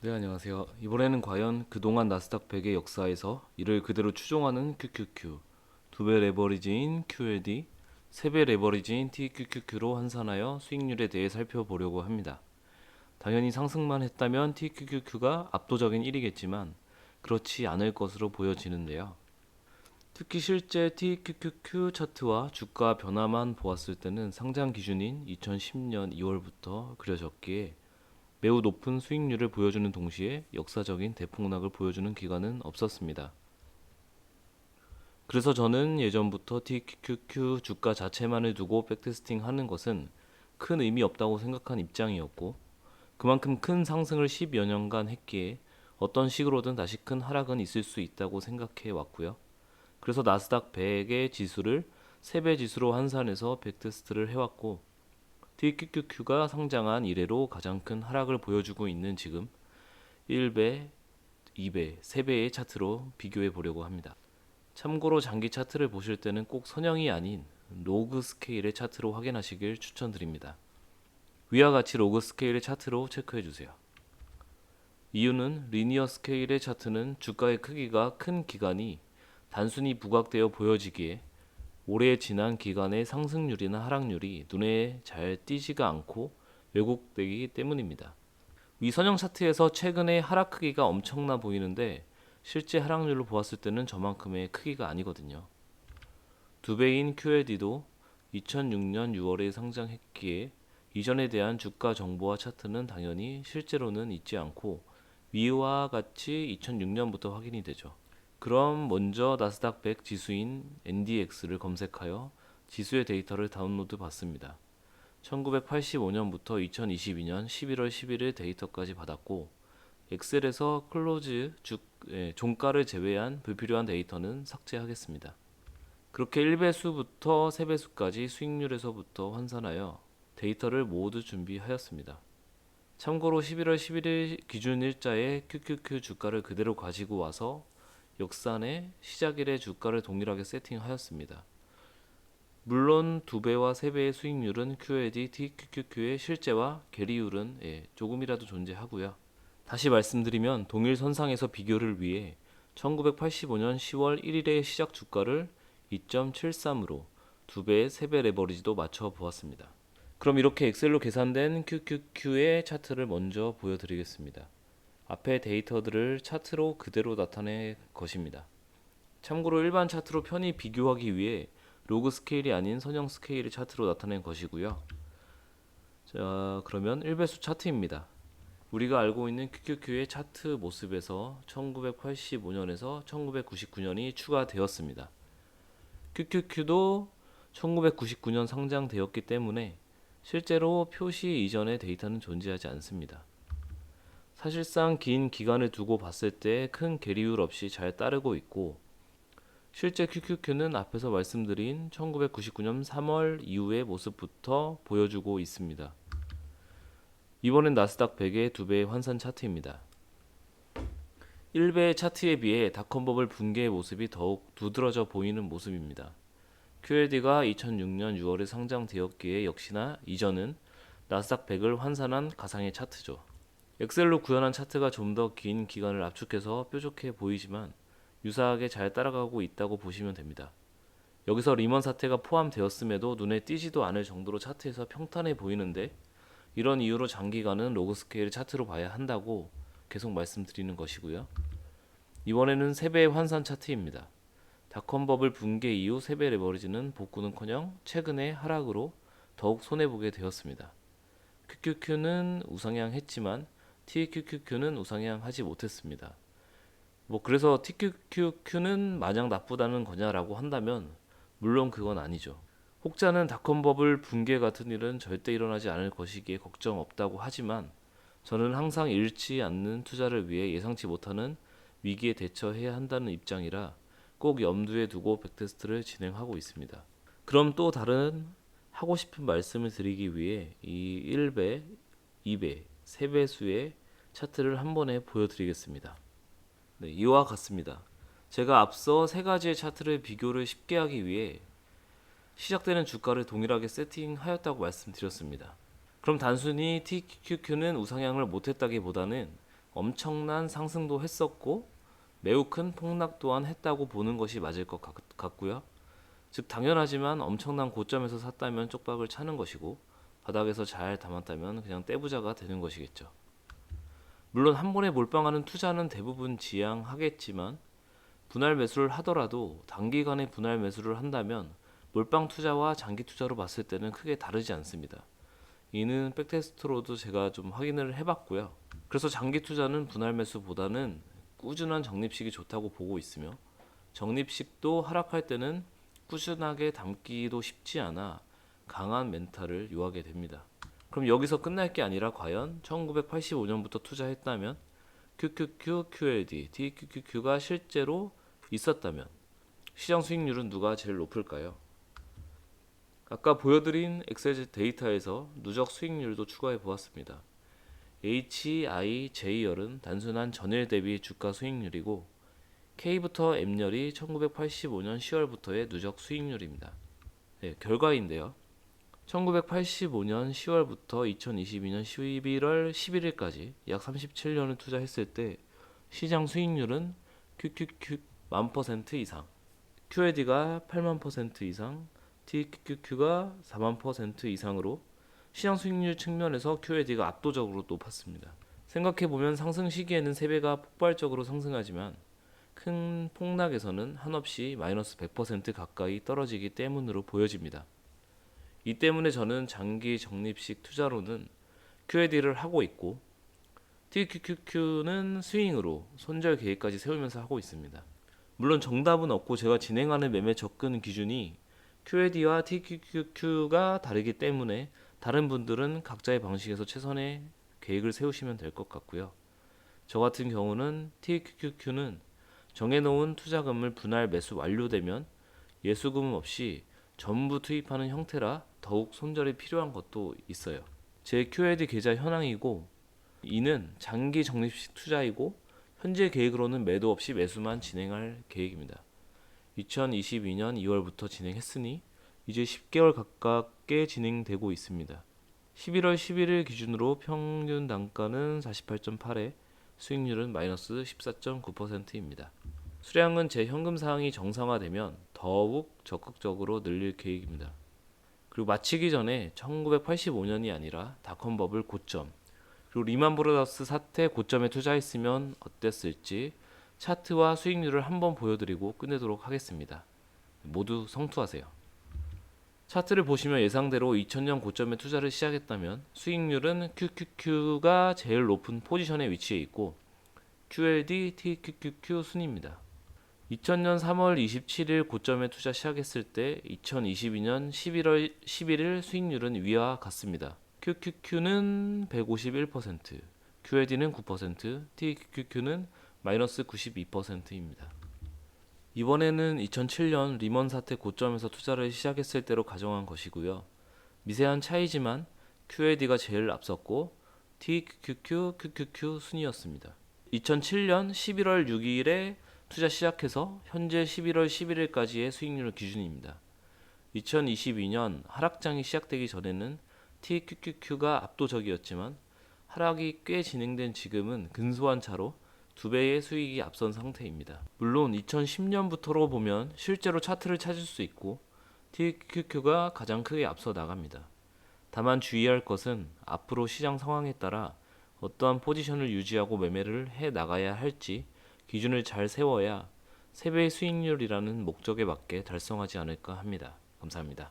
네, 안녕하세요. 이번에는 과연 그동안 나스닥 100의 역사에서 이를 그대로 추종하는 QQQ, 2배 레버리지인 QLD, 3배 레버리지인 TQQQ로 환산하여 수익률에 대해 살펴보려고 합니다. 당연히 상승만 했다면 TQQQ가 압도적인 1위겠지만 그렇지 않을 것으로 보여지는데요. 특히 실제 TQQQ 차트와 주가 변화만 보았을 때는 상장 기준인 2010년 2월부터 그려졌기에 매우 높은 수익률을 보여주는 동시에 역사적인 대폭락을 보여주는 기간은 없었습니다. 그래서 저는 예전부터 TQQQ 주가 자체만을 두고 백테스팅 하는 것은 큰 의미 없다고 생각한 입장이었고, 그만큼 큰 상승을 10여 년간 했기에 어떤 식으로든 다시 큰 하락은 있을 수 있다고 생각해 왔고요. 그래서 나스닥 100의 지수를 3배 지수로 환산해서 백테스트를 해왔고, TQQQ가 상장한 이래로 가장 큰 하락을 보여주고 있는 지금 1배, 2배, 3배의 차트로 비교해 보려고 합니다. 참고로 장기 차트를 보실 때는 꼭 선형이 아닌 로그 스케일의 차트로 확인하시길 추천드립니다. 위와 같이 로그 스케일의 차트로 체크해 주세요. 이유는 리니어 스케일의 차트는 주가의 크기가 큰 기간이 단순히 부각되어 보여지기에 오래 지난 기간의 상승률이나 하락률이 눈에 잘 띄지가 않고 왜곡되기 때문입니다. 위 선형 차트에서 최근의 하락 크기가 엄청나 보이는데 실제 하락률을 보았을 때는 저만큼의 크기가 아니거든요. 2배인 QLD도 2006년 6월에 상장했기에 이전에 대한 주가 정보와 차트는 당연히 실제로는 있지 않고 위와 같이 2006년부터 확인이 되죠. 그럼 먼저 나스닥 100 지수인 NDX를 검색하여 지수의 데이터를 다운로드 받습니다. 1985년부터 2022년 11월 11일 데이터까지 받았고 엑셀에서 클로즈 종가를 제외한 불필요한 데이터는 삭제하겠습니다. 그렇게 1배수부터 3배수까지 수익률에서부터 환산하여 데이터를 모두 준비하였습니다. 참고로 11월 11일 기준 일자의 QQQ 주가를 그대로 가지고 와서 역산의 시작일의 주가를 동일하게 세팅하였습니다. 물론 2배와 3배의 수익률은 QLD, TQQQ의 실제와 괴리율은 조금이라도 존재하고요. 다시 말씀드리면 동일 선상에서 비교를 위해 1985년 10월 1일의 시작 주가를 2.73으로 2배, 3배 레버리지도 맞춰 보았습니다. 그럼 이렇게 엑셀로 계산된 QQQ의 차트를 먼저 보여드리겠습니다. 앞에 데이터들을 차트로 그대로 나타낼 것입니다. 참고로 일반 차트로 편히 비교하기 위해 로그 스케일이 아닌 선형 스케일의 차트로 나타낸 것이고요. 자, 그러면 1배수 차트입니다. 우리가 알고 있는 QQQ의 차트 모습에서 1985년에서 1999년이 추가되었습니다. QQQ도 1999년 상장되었기 때문에 실제로 표시 이전의 데이터는 존재하지 않습니다. 사실상 긴 기간을 두고 봤을 때 큰 괴리율 없이 잘 따르고 있고 실제 QQQ는 앞에서 말씀드린 1999년 3월 이후의 모습부터 보여주고 있습니다. 이번엔 나스닥 100의 2배의 환산 차트입니다. 1배의 차트에 비해 닷컴버블 붕괴의 모습이 더욱 두드러져 보이는 모습입니다. QLD가 2006년 6월에 상장되었기에 역시나 이전은 나스닥 100을 환산한 가상의 차트죠. 엑셀로 구현한 차트가 좀 더 긴 기간을 압축해서 뾰족해 보이지만 유사하게 잘 따라가고 있다고 보시면 됩니다. 여기서 리먼 사태가 포함되었음에도 눈에 띄지도 않을 정도로 차트에서 평탄해 보이는데 이런 이유로 장기간은 로그 스케일 차트로 봐야 한다고 계속 말씀드리는 것이고요. 이번에는 3배의 환산 차트입니다. 닷컴 버블 붕괴 이후 3배 레버리지는 복구는커녕 최근의 하락으로 더욱 손해보게 되었습니다. QQQ는 우상향 했지만 TQQQ는 우상향 하지 못했습니다. 그래서 TQQQ는 마냥 나쁘다는 거냐라고 한다면 물론 그건 아니죠. 혹자는 닷컴 버블 붕괴 같은 일은 절대 일어나지 않을 것이기에 걱정 없다고 하지만 저는 항상 잃지 않는 투자를 위해 예상치 못하는 위기에 대처해야 한다는 입장이라 꼭 염두에 두고 백테스트를 진행하고 있습니다. 그럼 또 다른 하고 싶은 말씀을 드리기 위해 이 1배, 2배, 3배수의 차트를 한 번에 보여드리겠습니다. 네, 이와 같습니다. 제가 앞서 세 가지의 차트를 비교를 쉽게 하기 위해 시작되는 주가를 동일하게 세팅하였다고 말씀드렸습니다. 그럼 단순히 TQQ는 우상향을 못했다기보다는 엄청난 상승도 했었고 매우 큰 폭락 또한 했다고 보는 것이 맞을 것 같고요. 즉 당연하지만 엄청난 고점에서 샀다면 쪽박을 차는 것이고 바닥에서 잘 담았다면 그냥 떼부자가 되는 것이겠죠. 물론 한 번에 몰빵하는 투자는 대부분 지양하겠지만 분할 매수를 하더라도 단기간에 분할 매수를 한다면 몰빵 투자와 장기 투자로 봤을 때는 크게 다르지 않습니다. 이는 백테스트로도 제가 좀 확인을 해봤고요. 그래서 장기 투자는 분할 매수보다는 꾸준한 적립식이 좋다고 보고 있으며 적립식도 하락할 때는 꾸준하게 담기도 쉽지 않아 강한 멘탈을 요하게 됩니다. 그럼 여기서 끝날 게 아니라 과연 1985년부터 투자했다면 QQQ, QLD, TQQQ가 실제로 있었다면 시장 수익률은 누가 제일 높을까요? 아까 보여드린 엑셀 데이터에서 누적 수익률도 추가해 보았습니다. HIJ열은 단순한 전일 대비 주가 수익률이고 K부터 M열이 1985년 10월부터의 누적 수익률입니다. 네, 결과인데요. 1985년 10월부터 2022년 11월 11일까지 약 37년을 투자했을 때 시장 수익률은 QQQ 10,000% 이상, QLD가 80,000% 이상, TQQQ가 40,000% 이상으로 시장 수익률 측면에서 QLD가 압도적으로 높았습니다. 생각해보면 상승 시기에는 3배가 폭발적으로 상승하지만 큰 폭락에서는 한없이 마이너스 100% 가까이 떨어지기 때문으로 보여집니다. 이 때문에 저는 장기 적립식 투자로는 QLD를 하고 있고 TQQQ는 스윙으로 손절 계획까지 세우면서 하고 있습니다. 물론 정답은 없고 제가 진행하는 매매 접근 기준이 QLD와 TQQQ가 다르기 때문에 다른 분들은 각자의 방식에서 최선의 계획을 세우시면 될 것 같고요. 저 같은 경우는 TQQQ는 정해놓은 투자금을 분할 매수 완료되면 예수금 없이 전부 투입하는 형태라 더욱 손절이 필요한 것도 있어요. 제 QLD 계좌 현황이고 이는 장기 적립식 투자이고 현재 계획으로는 매도 없이 매수만 진행할 계획입니다. 2022년 2월부터 진행했으니 이제 10개월 가깝게 진행되고 있습니다. 11월 11일 기준으로 평균 단가는 48.8에 수익률은 마이너스 14.9%입니다. 수량은 제 현금 사항이 정상화되면 더욱 적극적으로 늘릴 계획입니다. 그리고 마치기 전에 1985년이 아니라 닷컴 버블 고점 그리고 리만 브라더스 사태 고점에 투자했으면 어땠을지 차트와 수익률을 한번 보여드리고 끝내도록 하겠습니다. 모두 성투하세요. 차트를 보시면 예상대로 2000년 고점에 투자를 시작했다면 수익률은 QQQ가 제일 높은 포지션에 위치해 있고 QLD, TQQQ 순입니다. 2000년 3월 27일 고점에 투자 시작했을 때 2022년 11월 11일 수익률은 위와 같습니다. QQQ는 151%, QLD는 9%, TQQQ는 마이너스 92%입니다. 이번에는 2007년 리먼 사태 고점에서 투자를 시작했을 때로 가정한 것이고요. 미세한 차이지만 QLD가 제일 앞섰고 TQQQ, QQQ 순이었습니다. 2007년 11월 6일에 투자 시작해서 현재 11월 11일까지의 수익률 기준입니다. 2022년 하락장이 시작되기 전에는 TQQQ가 압도적이었지만 하락이 꽤 진행된 지금은 근소한 차로 2배의 수익이 앞선 상태입니다. 물론 2010년부터로 보면 실제로 차트를 찾을 수 있고 TQQ가 가장 크게 앞서 나갑니다. 다만 주의할 것은 앞으로 시장 상황에 따라 어떠한 포지션을 유지하고 매매를 해 나가야 할지 기준을 잘 세워야 3배의 수익률이라는 목적에 맞게 달성하지 않을까 합니다. 감사합니다.